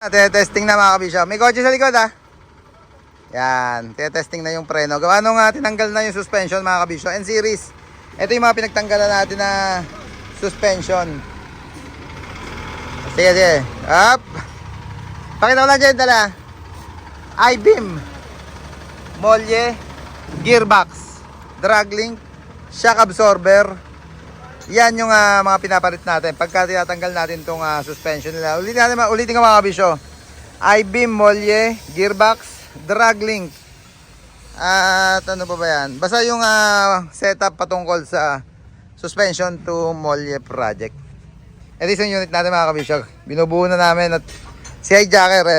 Testing na mga kabisyo. May kotse sa likod ah. Yan, testing na yung preno. Gawa nung tinanggal na yung suspension mga kabisyo. N-series. Ito yung mga pinagtanggalan natin na suspension. Sige, sige. Up. Pakita ko lang dyan dala. I-beam. Molye. Gearbox. Drag link. Shock absorber. Yan yung mga pinapalit natin pagka tinatanggal natin itong suspension nila. Ulitin ko mga kabisyo. I-beam, molye, gearbox, drag link. At ano pa ba yan? Basta yung setup patungkol sa suspension to molye project. Ito yung unit natin mga kabisyo. Binubuo na namin at si hijacker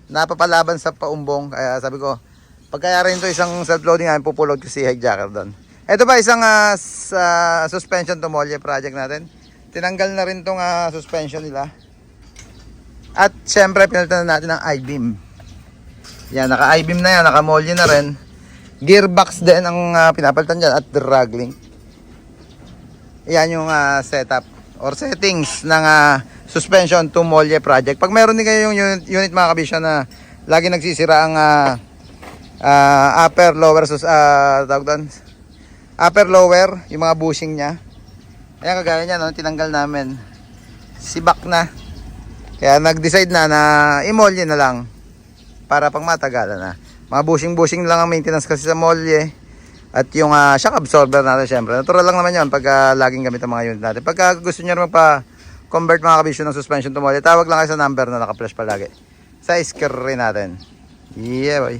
napapalaban sa paumbong. Kaya sabi ko, pagkaya rin ito isang self-loading namin, pupulot ko si hijacker doon. Ito ba isang suspension to molye project natin. Tinanggal na rin tong suspension nila. At syempre pinalitan na natin ng I-beam. Yan, naka I-beam na yan, naka molye na rin. Gearbox din ang pinapalitan dyan at drag link. Yan yung setup or settings ng suspension to molye project. Pag meron din kayo yung unit mga kabisyo na lagi nagsisira ang upper lower tawag doon, upper lower, yung mga bushing nya. Ayan, kagaya nya, no? Tinanggal namin. Sibak na. Kaya nag-decide na i-molye na lang para pang matagalan na. Mga bushing lang ang maintenance kasi sa molye. At yung shock absorber natin syempre. Natural lang naman yun pag laging gamit ang mga unit natin. Pagka gusto nyo magpa-convert mga kabisyo ng suspension to molye, tawag lang kayo sa number na naka-flash palagi sa screen natin. Yeah boy.